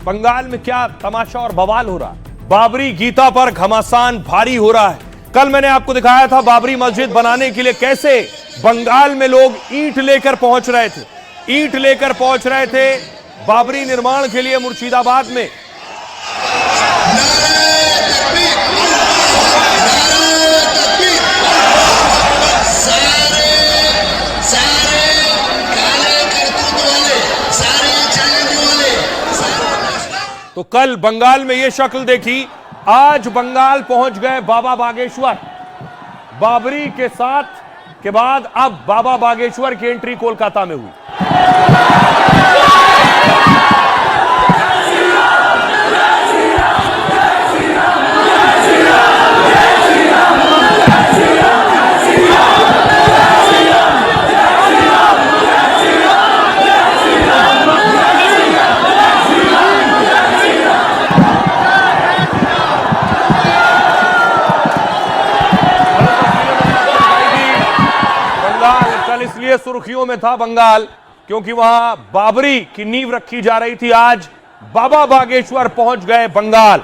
बंगाल में क्या तमाशा और बवाल हो रहा है। बाबरी गीता पर घमासान भारी हो रहा है। कल मैंने आपको दिखाया था बाबरी मस्जिद बनाने के लिए कैसे बंगाल में लोग ईंट लेकर पहुंच रहे थे बाबरी निर्माण के लिए मुर्शिदाबाद में। तो कल बंगाल में यह शक्ल देखी, आज बंगाल पहुंच गए बाबा बागेश्वर। बाबरी के साथ के बाद अब बाबा बागेश्वर की एंट्री कोलकाता में हुई। इसलिए सुर्खियों में था बंगाल क्योंकि वहां बाबरी की नींव रखी जा रही थी। आज बाबा बागेश्वर पहुंच गए बंगाल।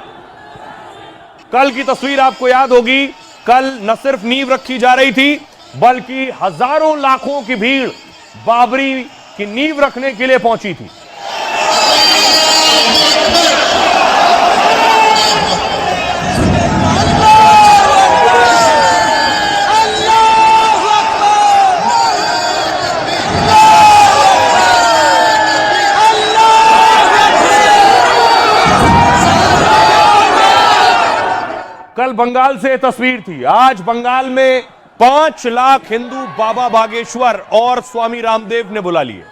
कल की तस्वीर आपको याद होगी, कल न सिर्फ नींव रखी जा रही थी बल्कि हजारों लाखों की भीड़ बाबरी की नींव रखने के लिए पहुंची थी। कल बंगाल से तस्वीर थी। आज बंगाल में 5 लाख हिंदू बाबा बागेश्वर और स्वामी रामदेव ने बुला लिए।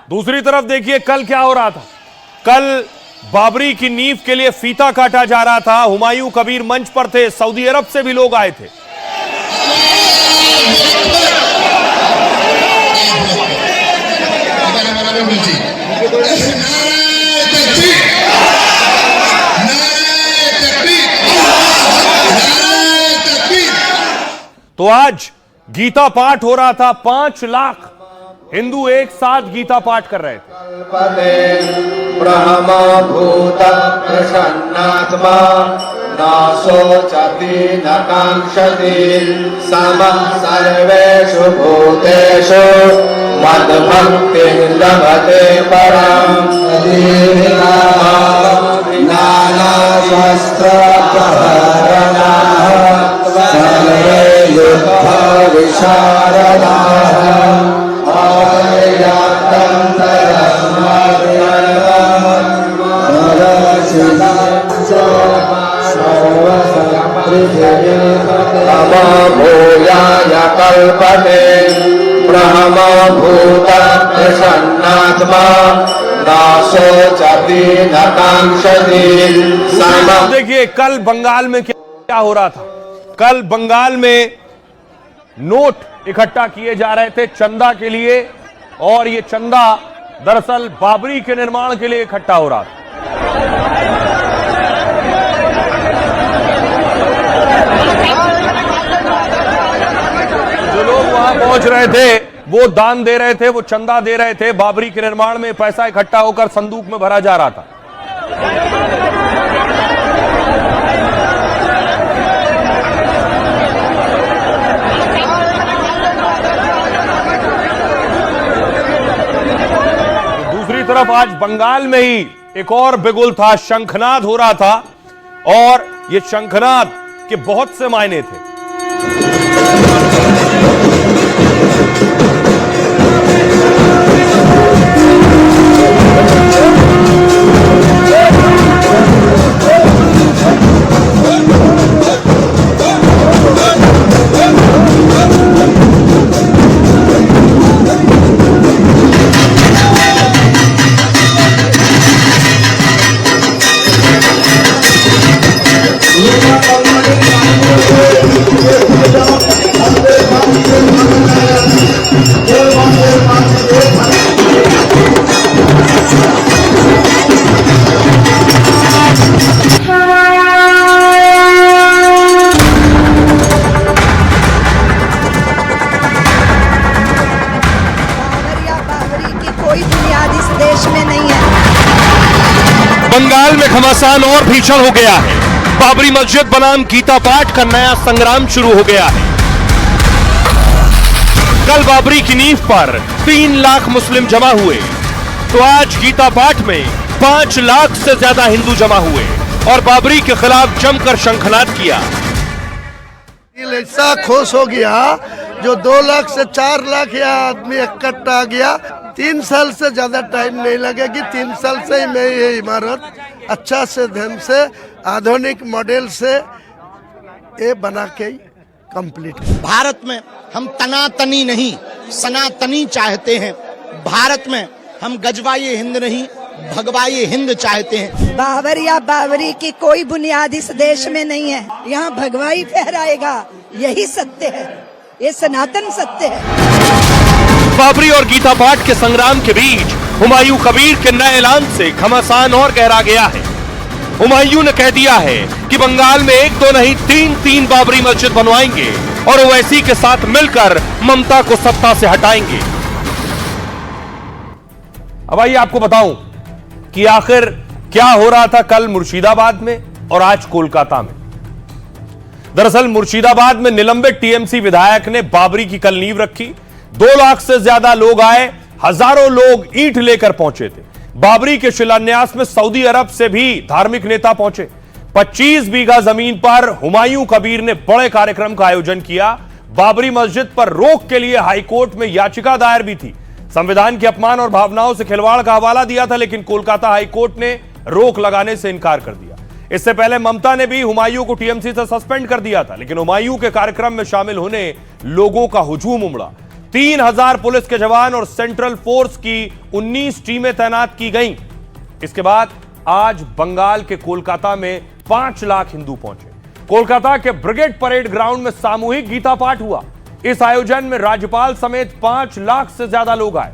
दूसरी तरफ देखिए कल क्या हो रहा था। कल बाबरी की नींव के लिए फीता काटा जा रहा था। हुमायूं कबीर मंच पर थे, सऊदी अरब से भी लोग आए थे। तो आज गीता पाठ हो रहा था। 5 लाख हिंदू एक साथ गीता पाठ कर रहे थे। ब्रह्मभूत प्रसन्नात्मा न शोचति न कांक्षति समः सर्वेषु भूतेषु मद्भक्तिं लभते परम्। नानाशस्त्रप्रहरणाः सर्वे युद्धविशारदाः भूयाय कल्पते ब्रह्मभूत प्रसन्नात्मा न शोचति न कांक्षति। देखिए कल बंगाल में क्या हो रहा था। कल बंगाल में नोट इकट्ठा किए जा रहे थे चंदा के लिए, और ये चंदा दरअसल बाबरी के निर्माण के लिए इकट्ठा हो रहा था। जो लोग वहां पहुंच रहे थे वो दान दे रहे थे, वो चंदा दे रहे थे। बाबरी के निर्माण में पैसा इकट्ठा होकर संदूक में भरा जा रहा था। तरफ आज बंगाल में ही एक और बिगुल था, शंखनाद हो रहा था, और ये शंखनाद के बहुत से मायने थे। Yeah. बाबर या बाबरी की कोई बुनियाद इस देश में नहीं है। बंगाल में घमासान और भीषण हो गया है। बाबरी मस्जिद बनाम गीता पाठ का नया संग्राम शुरू हो गया है। कल बाबरी की नींव पर 3 लाख मुस्लिम जमा हुए, तो आज गीता पाठ में 5 लाख से ज्यादा हिंदू जमा हुए और बाबरी के खिलाफ जमकर शंखनाद किया। दिल ऐसा खुश हो गया जो 2 लाख से 4 लाख या आदमी इकट्ठा आ गया। 3 साल से ज्यादा टाइम नहीं लगेगी। 3 साल से ही मैं ये इमारत अच्छा से ढंग से आधुनिक मॉडल से ये बना के कंप्लीट। भारत में हम तनातनी नहीं सनातनी चाहते हैं। भारत में हम गजवाए हिंद नहीं भगवाए हिंद चाहते हैं। बाबर या बाबरी की कोई बुनियाद इस देश में नहीं है। यहाँ भगवाई फहराएगा, यही सत्य है, ये सनातन सत्य है। बाबरी और गीता पाठ के संग्राम के बीच हुमायूं कबीर के नए ऐलान से घमासान और गहरा गया है। हुमायूं ने कह दिया है कि बंगाल में 1-2 नहीं 3-3 बाबरी मस्जिद बनवाएंगे और ओवैसी के साथ मिलकर ममता को सत्ता से हटाएंगे। अब आइए आपको बताऊं कि आखिर क्या हो रहा था कल मुर्शिदाबाद में और आज कोलकाता में। दरअसल मुर्शिदाबाद में निलंबित टीएमसी विधायक ने बाबरी की कल नींव रखी। 2 लाख से ज्यादा लोग आए, हजारों लोग ईंट लेकर पहुंचे थे। बाबरी के शिलान्यास में सऊदी अरब से भी धार्मिक नेता पहुंचे। 25 बीघा जमीन पर हुमायूं कबीर ने बड़े कार्यक्रम का आयोजन किया। बाबरी मस्जिद पर रोक के लिए हाईकोर्ट में याचिका दायर भी थी। संविधान के अपमान और भावनाओं से खिलवाड़ का हवाला दिया था, लेकिन कोलकाता हाईकोर्ट ने रोक लगाने से इनकार कर दिया। इससे पहले ममता ने भी हुमायूं को टीएमसी से सस्पेंड कर दिया था, लेकिन हुमायूं के कार्यक्रम में शामिल होने लोगों का हुजूम उमड़ा। 3000 पुलिस के जवान और सेंट्रल फोर्स की 19 टीमें तैनात की गईं। इसके बाद आज बंगाल के कोलकाता में 5 लाख हिंदू पहुंचे। कोलकाता के ब्रिगेड परेड ग्राउंड में सामूहिक गीता पाठ हुआ। इस आयोजन में राज्यपाल समेत 5 लाख से ज्यादा लोग आए।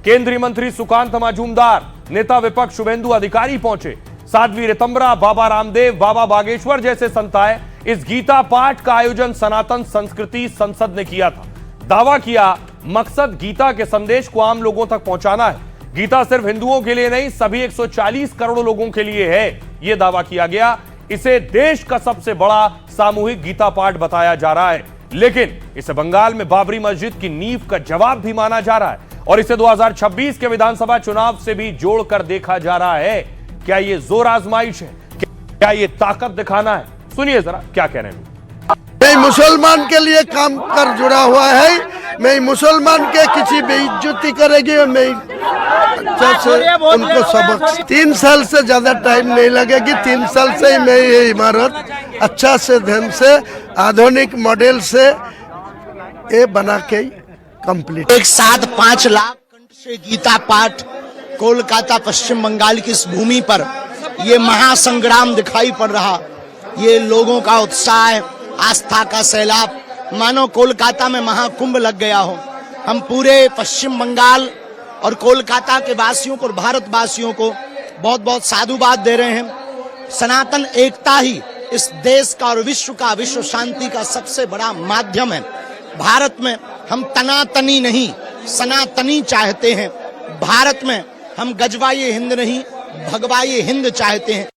केंद्रीय मंत्री सुकांत मजूमदार, नेता विपक्ष शुभेंदु अधिकारी पहुंचे। साध्वी ऋतंबरा, बाबा रामदेव, बाबा बागेश्वर जैसे संत आए। इस गीता पाठ का आयोजन सनातन संस्कृति संसद ने किया था। दावा किया, मकसद गीता के संदेश को आम लोगों तक पहुंचाना है। गीता सिर्फ हिंदुओं के लिए नहीं, सभी 140 करोड़ लोगों के लिए है, यह दावा किया गया। इसे देश का सबसे बड़ा सामूहिक गीता पाठ बताया जा रहा है, लेकिन इसे बंगाल में बाबरी मस्जिद की नींव का जवाब भी माना जा रहा है और इसे 2026 के विधानसभा चुनाव से भी जोड़कर देखा जा रहा है। क्या यह जोर आजमाइश है? क्या यह ताकत दिखाना है? सुनिए जरा क्या कह रहे हैं। मैं मुसलमान के लिए काम कर जुड़ा हुआ है। मैं मुसलमान के किसी बेइज्जती करेगी और मैं अच्छा से उनको सबक। 3 साल से ज्यादा टाइम नहीं लगेगी। 3 साल से ही मैं ये इमारत अच्छा से ढंग से आधुनिक मॉडल से ये बना के कंप्लीट। एक साथ 5 लाख कंठ से गीता पाठ कोलकाता पश्चिम बंगाल की इस भूमि पर ये महासंग्राम दिखाई पड़ रहा। ये लोगों का उत्साह, आस्था का सैलाब, मानो कोलकाता में महाकुंभ लग गया हो। हम पूरे पश्चिम बंगाल और कोलकाता के वासियों को और भारतवासियों को बहुत बहुत साधुवाद दे रहे हैं। सनातन एकता ही इस देश का और विश्व का, विश्व शांति का सबसे बड़ा माध्यम है। भारत में हम तनातनी नहीं सनातनी चाहते हैं। भारत में हम गजवाए हिंद नहीं भगवाए हिंद चाहते हैं।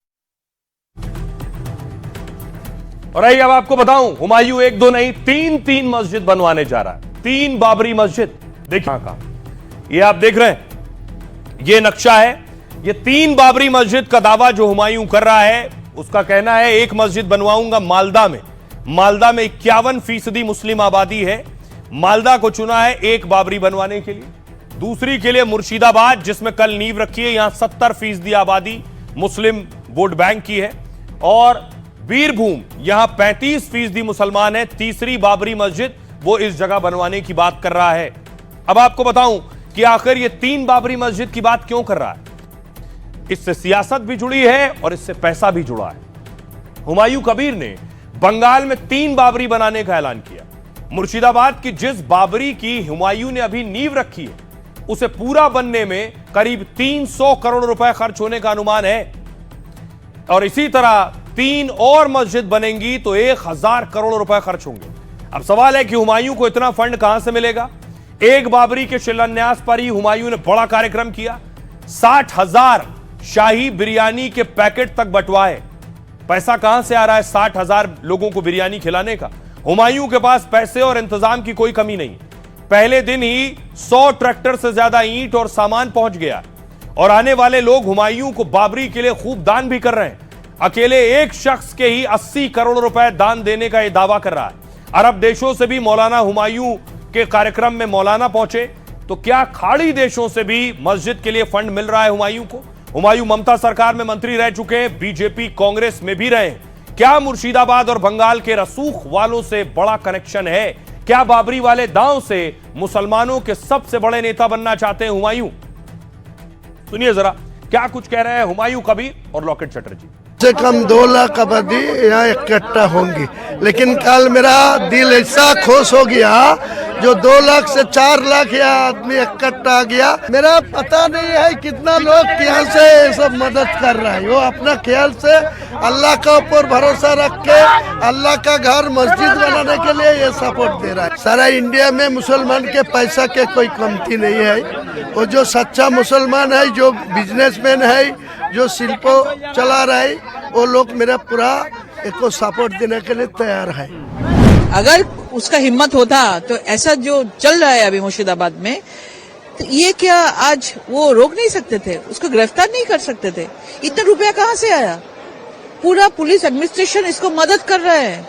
और आइए अब आपको बताऊं, हुमायूं 1-2 नहीं 3-3 मस्जिद बनवाने जा रहा है। 3 बाबरी मस्जिद देखिए का, ये आप देख रहे हैं, ये नक्शा है। ये 3 बाबरी मस्जिद का दावा जो हुमायूं कर रहा है, उसका कहना है एक मस्जिद बनवाऊंगा मालदा में। मालदा में 51% मुस्लिम आबादी है। मालदा को चुना है एक बाबरी बनवाने के लिए। दूसरी के लिए मुर्शिदाबाद, जिसमें कल नींव रखी है, यहां 70% आबादी मुस्लिम वोट बैंक की है। और बीरभूम, यहां 35% मुसलमान है। तीसरी बाबरी मस्जिद वो इस जगह बनवाने की बात कर रहा है। अब आपको बताऊं कि आखिर ये 3 बाबरी मस्जिद की बात क्यों कर रहा है। इससे सियासत भी जुड़ी है और इससे पैसा भी जुड़ा है। हुमायूं कबीर ने बंगाल में 3 बाबरी बनाने का ऐलान किया। मुर्शिदाबाद की जिस बाबरी की हुमायूं ने अभी नींव रखी है, उसे पूरा बनने में करीब 300 करोड़ रुपए खर्च होने का अनुमान है। और इसी तरह 3 और मस्जिद बनेंगी तो 1000 करोड़ रुपए खर्च होंगे। अब सवाल है कि हुमायूं को इतना फंड कहां से मिलेगा? एक बाबरी के शिलान्यास पर ही हुमायूं ने बड़ा कार्यक्रम किया, 60,000 शाही बिरयानी के पैकेट तक बंटवाए। पैसा कहां से आ रहा है 60,000 लोगों को बिरयानी खिलाने का? हुमायूं के पास पैसे और इंतजाम की कोई कमी नहीं। पहले दिन ही 100 ट्रैक्टर से ज्यादा ईंट और सामान पहुंच गया और आने वाले लोग हुमायूं को बाबरी के लिए खूब दान भी कर रहे हैं। अकेले एक शख्स के ही 80 करोड़ रुपए दान देने का यह दावा कर रहा है। अरब देशों से भी मौलाना हुमायूं के कार्यक्रम में मौलाना पहुंचे, तो क्या खाड़ी देशों से भी मस्जिद के लिए फंड मिल रहा है हुमायूं को? हुमायूं ममता सरकार में मंत्री रह चुके हैं, बीजेपी कांग्रेस में भी रहे। क्या मुर्शिदाबाद और बंगाल के रसूख वालों से बड़ा कनेक्शन है? क्या बाबरी वाले दांव से मुसलमानों के सबसे बड़े नेता बनना चाहते हैं हुमायूं? सुनिए जरा क्या कुछ कह रहे हैं हुमायूं कबीर और लॉकेट चटर्जी। से कम 2 लाख आबादी यहाँ इकट्ठा होंगी, लेकिन कल मेरा दिल ऐसा खुश हो गया जो 2 लाख से 4 लाख यहाँ आदमी इकट्ठा गया। मेरा पता नहीं है कितना लोग यहाँ से सब मदद कर रहा है। वो अपना ख्याल से अल्लाह का ऊपर भरोसा रख के अल्लाह का घर मस्जिद बनाने के लिए ये सपोर्ट दे रहा है। सारा इंडिया में मुसलमान के पैसा के कोई कमती नहीं है। वो जो सच्चा मुसलमान है, जो बिजनेसमैन है, जो शिल्पो चला रहा है, वो लोग मेरा पूरा एको सपोर्ट देने के लिए तैयार है। अगर उसका हिम्मत होता तो ऐसा जो चल रहा है अभी मुर्शिदाबाद में, तो ये क्या आज वो रोक नहीं सकते थे? उसको गिरफ्तार नहीं कर सकते थे? इतना रुपया कहाँ से आया? पूरा पुलिस एडमिनिस्ट्रेशन इसको मदद कर रहा है।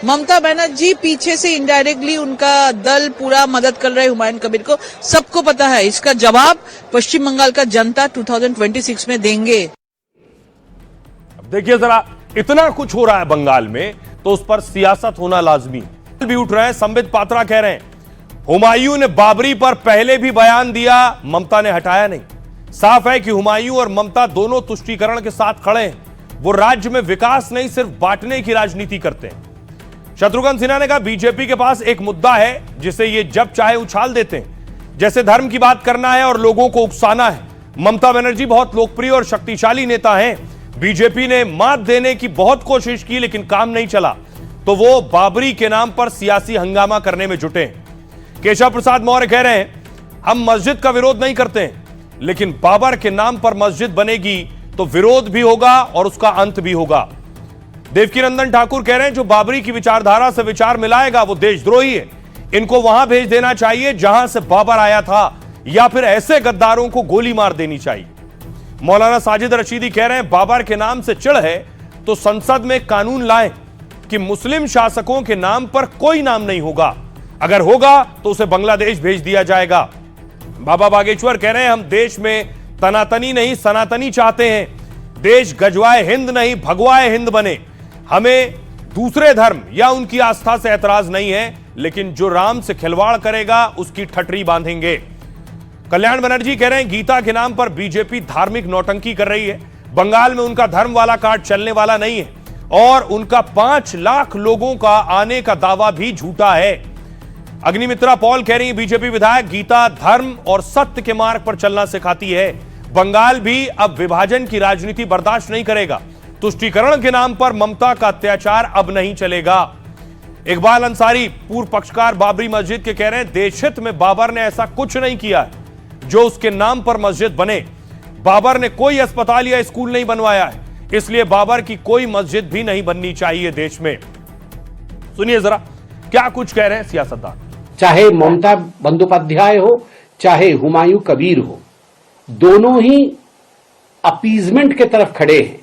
ममता बनर्जी पीछे से इनडायरेक्टली उनका दल पूरा मदद कर रहा है हुमायूं कबीर को। सबको पता है इसका जवाब पश्चिम बंगाल का जनता 2026 में देंगे। अब देखिए जरा, इतना कुछ हो रहा है बंगाल में तो उस पर सियासत होना लाजमी भी उठ रहे हैं। संबित पात्रा कह रहे हैं हुमायूं ने बाबरी पर पहले भी बयान दिया, ममता ने हटाया नहीं। साफ है कि हुमायूं और ममता दोनों तुष्टीकरण के साथ खड़े हैं। वो राज्य में विकास नहीं, सिर्फ बांटने की राजनीति करते हैं। शत्रुघ्न सिन्हा ने कहा बीजेपी के पास एक मुद्दा है जिसे ये जब चाहे उछाल देते हैं, जैसे धर्म की बात करना है और लोगों को उकसाना है। ममता बनर्जी बहुत लोकप्रिय और शक्तिशाली नेता हैं। बीजेपी ने मात देने की बहुत कोशिश की लेकिन काम नहीं चला, तो वो बाबरी के नाम पर सियासी हंगामा करने में जुटे हैं। केशव प्रसाद मौर्य कह रहे हैं हम मस्जिद का विरोध नहीं करते हैं, लेकिन बाबर के नाम पर मस्जिद बनेगी तो विरोध भी होगा और उसका अंत भी होगा। देवकीनंदन ठाकुर कह रहे हैं जो बाबरी की विचारधारा से विचार मिलाएगा वो देशद्रोही है। इनको वहां भेज देना चाहिए जहां से बाबर आया था, या फिर ऐसे गद्दारों को गोली मार देनी चाहिए। मौलाना साजिद रशीदी कह रहे हैं बाबर के नाम से चिढ़ है तो संसद में कानून लाएं कि मुस्लिम शासकों के नाम पर कोई नाम नहीं होगा, अगर होगा तो उसे बांग्लादेश भेज दिया जाएगा। बाबा बागेश्वर कह रहे हैं हम देश में तनातनी नहीं सनातनी चाहते हैं। देश गजवाए हिंद नहीं भगवाए हिंद बने। हमें दूसरे धर्म या उनकी आस्था से ऐतराज नहीं है, लेकिन जो राम से खिलवाड़ करेगा उसकी ठटरी बांधेंगे। कल्याण बनर्जी कह रहे हैं गीता के नाम पर बीजेपी धार्मिक नौटंकी कर रही है। बंगाल में उनका धर्म वाला कार्ड चलने वाला नहीं है और उनका 5 लाख लोगों का आने का दावा भी झूठा है। अग्निमित्रा पॉल कह रही है बीजेपी विधायक गीता धर्म और सत्य के मार्ग पर चलना सिखाती है। बंगाल भी अब विभाजन की राजनीति बर्दाश्त नहीं करेगा। तुष्टीकरण के नाम पर ममता का अत्याचार अब नहीं चलेगा। इकबाल अंसारी पूर्व पक्षकार बाबरी मस्जिद के कह रहे हैं देशहित में बाबर ने ऐसा कुछ नहीं किया है जो उसके नाम पर मस्जिद बने। बाबर ने कोई अस्पताल या स्कूल नहीं बनवाया है, इसलिए बाबर की कोई मस्जिद भी नहीं बननी चाहिए देश में। सुनिए जरा क्या कुछ कह रहे हैं सियासतदान। चाहे ममता बंदोपाध्याय हो चाहे हुमायूं कबीर हो, दोनों ही अपीजमेंट के तरफ खड़े हैं।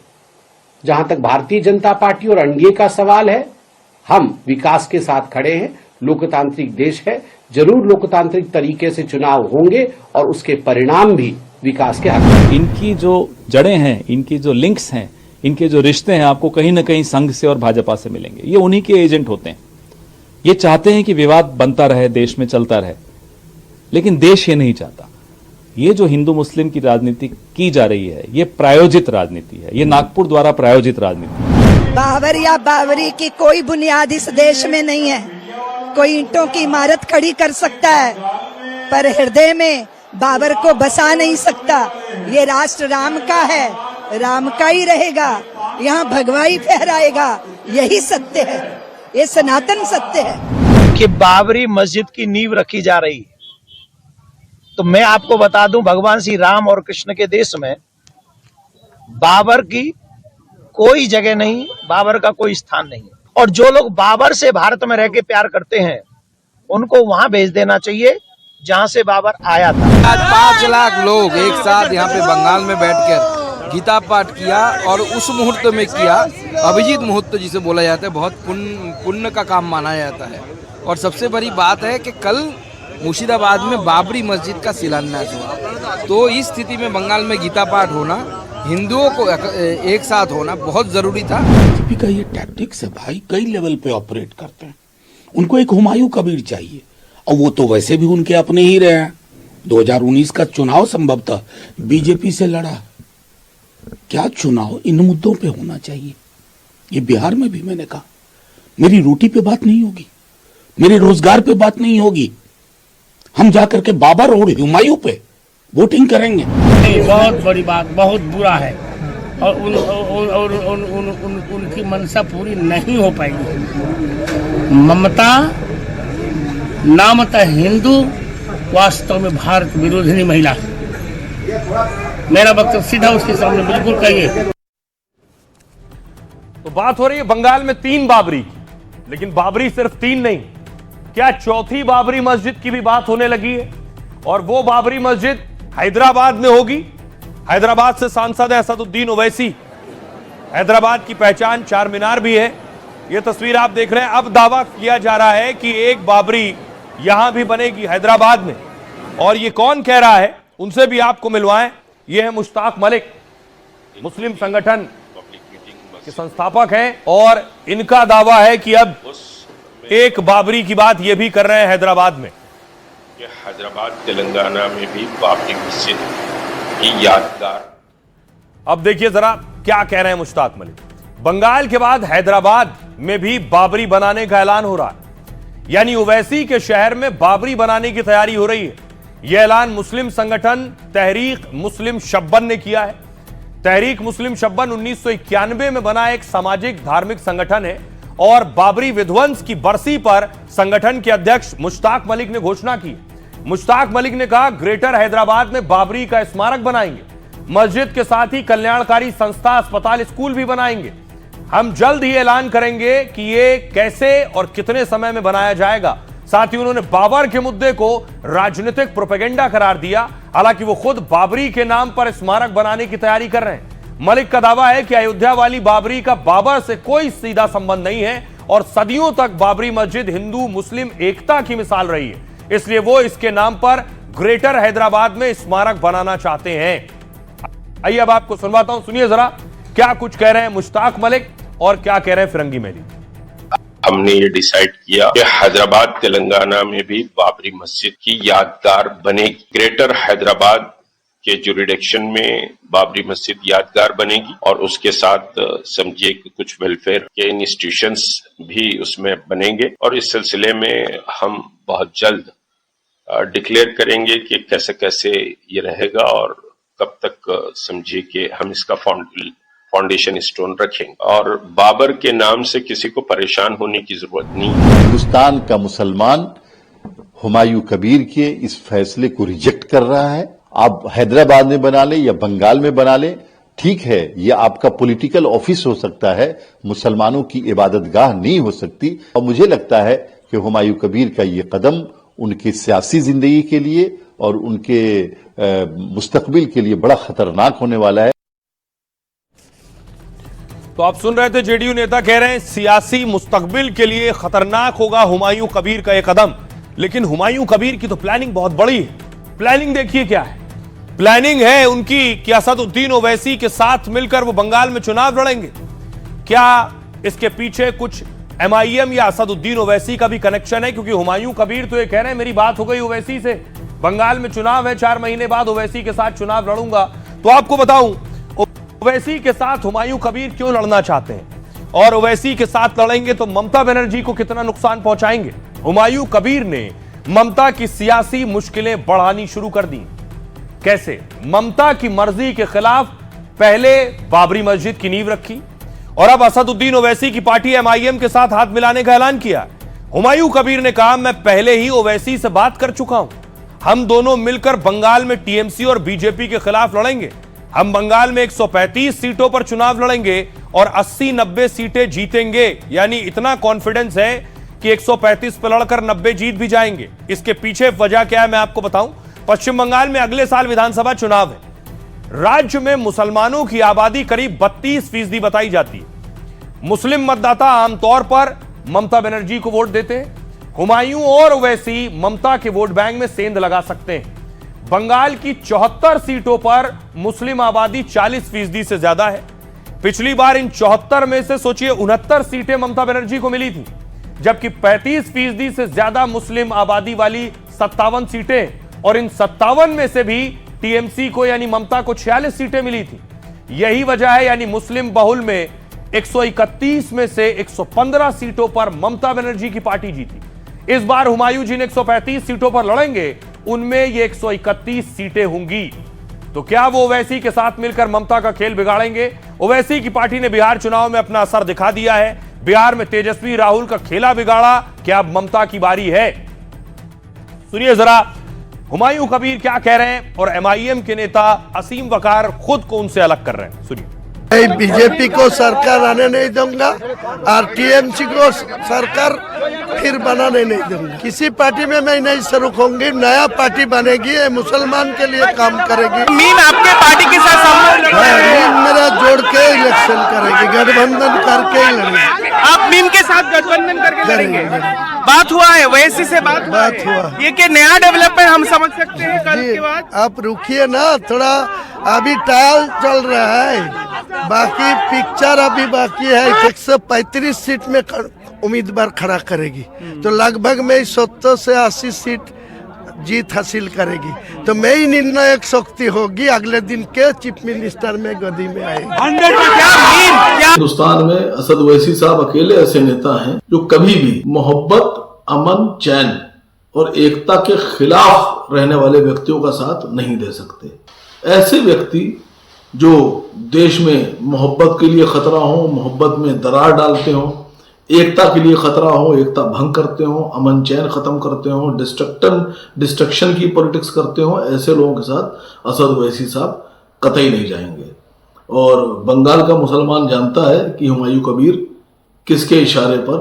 जहां तक भारतीय जनता पार्टी और एनडीए का सवाल है, हम विकास के साथ खड़े हैं। लोकतांत्रिक देश है, जरूर लोकतांत्रिक तरीके से चुनाव होंगे और उसके परिणाम भी विकास के हक में। इनकी जो जड़ें हैं, इनकी जो लिंक्स हैं, इनके जो रिश्ते हैं आपको कहीं ना कहीं संघ से और भाजपा से मिलेंगे। ये उन्हीं के एजेंट होते हैं। ये चाहते हैं कि विवाद बनता रहे, देश में चलता रहे, लेकिन देश ये नहीं चाहता। ये जो हिंदू मुस्लिम की राजनीति की जा रही है, ये प्रायोजित राजनीति है। ये नागपुर द्वारा प्रायोजित राजनीति है। बाबर या बाबरी की कोई बुनियाद इस देश में नहीं है। कोई ईंटों की इमारत खड़ी कर सकता है, पर हृदय में बाबर को बसा नहीं सकता। ये राष्ट्र राम का है, राम का ही रहेगा। यहाँ भगवाई फहराएगा, यही सत्य है, ये सनातन सत्य है कि बाबरी मस्जिद की नींव रखी जा रही है। तो मैं आपको बता दूं, भगवान श्री राम और कृष्ण के देश में बाबर की कोई जगह नहीं, बाबर का कोई स्थान नहीं। और जो लोग बाबर से भारत में रह के प्यार करते हैं, उनको वहां भेज देना चाहिए जहां से बाबर आया था। आज 5 लाख लोग एक साथ यहाँ पे बंगाल में बैठकर गीता पाठ किया, और उस मुहूर्त में किया, अभिजीत मुहूर्त जिसे बोला जाता है, बहुत पुण्य का काम माना जाता है। और सबसे बड़ी बात है कि कल मुर्शिदाबाद में बाबरी मस्जिद का शिलान्यास हुआ। तो इस स्थिति में बंगाल में गीता पाठ होना, हिंदुओं को एक साथ होना बहुत जरूरी था। बीजेपी का ये टैक्टिक्स है भाई, कई लेवल पे ऑपरेट करते हैं। उनको एक हुमायूं कबीर चाहिए, और वो तो वैसे भी उनके अपने ही रहे हैं। 2019 का चुनाव संभवतः बीजेपी से लड़ा। क्या चुनाव इन मुद्दों पे होना चाहिए? ये बिहार में भी मैंने कहा, मेरी रोटी पे बात नहीं होगी, मेरे रोजगार पे बात नहीं होगी, हम जाकर के बाबर और हुमायूं पे वोटिंग करेंगे। बहुत बड़ी बात, बहुत बुरा है, और उनकी मनसा पूरी नहीं हो पाएगी। ममता नामतः हिंदू, वास्तव में भारत विरोधी महिला है। मेरा वक्तव्य सीधा उसके सामने बिल्कुल कहिए। तो बात हो रही है बंगाल में 3 बाबरी की, लेकिन बाबरी सिर्फ 3 नहीं, क्या चौथी बाबरी मस्जिद की भी बात होने लगी है? और वो बाबरी मस्जिद हैदराबाद में होगी। हैदराबाद से सांसद है असदुद्दीन ओवैसी। हैदराबाद की पहचान चार मीनार भी है। यह तस्वीर आप देख रहे हैं। अब दावा किया जा रहा है कि एक बाबरी यहां भी बनेगी हैदराबाद में, और ये कौन कह रहा है उनसे भी आपको मिलवाएं। ये है मुश्ताक मलिक, मुस्लिम संगठन के संस्थापक हैं, और इनका दावा है कि अब एक बाबरी की बात ये भी कर रहे हैं हैदराबाद में। हैदराबाद तेलंगाना में भी बाबरी मस्जिद की यादगार। अब देखिए जरा क्या कह रहे हैं मुश्ताक मलिक। बंगाल के बाद हैदराबाद में भी बाबरी बनाने का ऐलान हो रहा है, यानी ओवैसी के शहर में बाबरी बनाने की तैयारी हो रही है। यह ऐलान मुस्लिम संगठन तहरीक मुस्लिम शब्बन ने किया है। तहरीक मुस्लिम शब्बन 1991 में बना एक सामाजिक धार्मिक संगठन है, और बाबरी विध्वंस की बरसी पर संगठन के अध्यक्ष मुश्ताक मलिक ने घोषणा की। मुश्ताक मलिक ने कहा, ग्रेटर हैदराबाद में बाबरी का स्मारक बनाएंगे, मस्जिद के साथ ही कल्याणकारी संस्था, अस्पताल, स्कूल भी बनाएंगे। हम जल्द ही ऐलान करेंगे कि ये कैसे और कितने समय में बनाया जाएगा। साथ ही उन्होंने बाबर के मुद्दे को राजनीतिक प्रोपेगेंडा करार दिया। हालांकि वो खुद बाबरी के नाम पर स्मारक बनाने की तैयारी कर रहे हैं। मलिक का दावा है कि अयोध्या वाली बाबरी का बाबर से कोई सीधा संबंध नहीं है, और सदियों तक बाबरी मस्जिद हिंदू मुस्लिम एकता की मिसाल रही है, इसलिए वो इसके नाम पर ग्रेटर हैदराबाद में स्मारक बनाना चाहते हैं। आइए अब आपको सुनवाता हूं, सुनिए जरा क्या कुछ कह रहे हैं मुश्ताक मलिक और क्या कह रहे हैं फिरंगी मेली। हमने ये डिसाइड किया कि हैदराबाद तेलंगाना में भी बाबरी मस्जिद की यादगार बनेगी। ग्रेटर हैदराबाद के जुरिडिक्शन में बाबरी मस्जिद यादगार बनेगी, और उसके साथ समझिए कि कुछ वेलफेयर के इंस्टीट्यूशंस भी उसमें बनेंगे। और इस सिलसिले में हम बहुत जल्द डिक्लेयर करेंगे कि कैसे कैसे ये रहेगा, और कब तक समझिए कि हम इसका फाउंडेशन स्टोन रखेंगे। और बाबर के नाम से किसी को परेशान होने की जरूरत नहीं। हिंदुस्तान का मुसलमान हुमायूं कबीर के इस फैसले को रिजेक्ट कर रहा है। आप हैदराबाद में बना ले या बंगाल में बना ले, ठीक है, यह आपका पॉलिटिकल ऑफिस हो सकता है, मुसलमानों की इबादतगाह नहीं हो सकती। और मुझे लगता है कि हुमायूं कबीर का ये कदम उनकी सियासी जिंदगी के लिए और उनके मुस्तकबिल के लिए बड़ा खतरनाक होने वाला है। तो आप सुन रहे थे, जेडीयू नेता कह रहे हैं सियासी मुस्तकबिल के लिए खतरनाक होगा हुमायूं कबीर का यह कदम। लेकिन हुमायूं कबीर की तो प्लानिंग बहुत बड़ी है। प्लानिंग देखिए क्या है। प्लानिंग है उनकी कि असदुद्दीन ओवैसी के साथ मिलकर वो बंगाल में चुनाव लड़ेंगे। क्या इसके पीछे कुछ एमआईएम या असदुद्दीन ओवैसी का भी कनेक्शन है? क्योंकि हुमायूं कबीर तो ये कह रहे हैं मेरी बात हो गई ओवैसी से, बंगाल में चुनाव है, 4 महीने बाद ओवैसी के साथ चुनाव लड़ूंगा। तो आपको बताऊं ओवैसी के साथ हुमायूं कबीर क्यों लड़ना चाहते हैं। और ओवैसी के साथ लड़ेंगे तो ममता बनर्जी को कितना नुकसान पहुंचाएंगे। हुमायूं कबीर ने ममता की सियासी मुश्किलें बढ़ानी शुरू कर दी। कैसे? ममता की मर्जी के खिलाफ पहले बाबरी मस्जिद की नींव रखी और अब असदुद्दीन ओवैसी की पार्टी MIM के साथ हाथ मिलाने का ऐलान किया। हुमायूं कबीर ने कहा, मैं पहले ही ओवैसी से बात कर चुका हूं, हम दोनों मिलकर बंगाल में TMC और बीजेपी के खिलाफ लड़ेंगे। हम बंगाल में 135 सीटों पर चुनाव लड़ेंगे और 80-90 सीटें जीतेंगे। यानी इतना कॉन्फिडेंस है कि 135 पर लड़कर 90 जीत भी जाएंगे। इसके पीछे वजह क्या है मैं आपको बताऊं। पश्चिम बंगाल में अगले साल विधानसभा चुनाव है। राज्य में मुसलमानों की आबादी करीब 32% बताई जाती है। मुस्लिम मतदाता आमतौर पर ममता बनर्जी को वोट देते हैं। हुमायूं और ओवैसी ममता के वोट बैंक में सेंध लगा सकते हैं। बंगाल की 74 सीटों पर मुस्लिम आबादी 40% से ज्यादा है। पिछली बार इन 74 में से सोचिए 69 सीटें ममता बनर्जी को मिली थी, जबकि 35% से ज्यादा मुस्लिम आबादी वाली 57 सीटें और इन 57 में से भी TMC को यानी ममता को 46 सीटें मिली थी। यही वजह है, यानी मुस्लिम बहुल में 131 में से 115 सीटों पर ममता बनर्जी की पार्टी जीती। इस बार हुमायूं जिन 135 सीटों पर लड़ेंगे उनमें ये 131 सीटें होंगी। तो क्या वो ओवैसी के साथ मिलकर ममता का खेल बिगाड़ेंगे? ओवैसी की पार्टी ने बिहार चुनाव में अपना असर दिखा दिया है। बिहार में तेजस्वी राहुल का खेला बिगाड़ा, क्या अब ममता की बारी है? सुनिए जरा हुमायूं कबीर क्या कह रहे हैं और MIM के नेता असीम वकार खुद को उनसे अलग कर रहे हैं। सुनिए। मैं बीजेपी को सरकार आने नहीं दूंगा और TMC को सरकार फिर बनाने नहीं दूंगा। किसी पार्टी में मैं नहीं शुरू होंगी, नया पार्टी बनेगी, मुसलमान के लिए काम करेगी। मीम आपके पार्टी के साथ संबंध रखते हैं? मीम मेरा जोड़ के इलेक्शन करेगी, गठबंधन करके ही लड़ेगी। आप मीम के साथ गठबंधन करके लड़ेंगे? बात हुआ है ओवैसी से बात हुआ। ये क्या नया डेवलपमेंट हम समझ सकते हैं कल के बाद? आप रुकिए ना थोड़ा, अभी ट्रायल चल रहा है, बाकी पिक्चर अभी बाकी है। 135 सीट में उम्मीदवार खड़ा करेगी तो लगभग में 70 से 80 सीट जीत हासिल करेगी। तो मैं ही निर्णायक शक्ति होगी, अगले दिन के चीफ मिनिस्टर में गद्दी में आएगी। हिंदुस्तान में असद ओवैसी साहब अकेले ऐसे नेता हैं जो कभी भी मोहब्बत, अमन, चैन और एकता के खिलाफ रहने वाले व्यक्तियों का साथ नहीं दे सकते। ऐसे व्यक्ति जो देश में मोहब्बत के लिए खतरा हो, मोहब्बत में दरार डालते हो, एकता के लिए खतरा हो, एकता भंग करते हो, अमन चैन खत्म करते हो, डिस्ट्रक्शन की पॉलिटिक्स करते हो, ऐसे लोगों के साथ असद ओवैसी साहब कतई नहीं जाएंगे। और बंगाल का मुसलमान जानता है कि हुमायूं कबीर किसके इशारे पर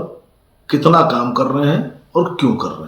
कितना काम कर रहे हैं और क्यों कर रहे हैं।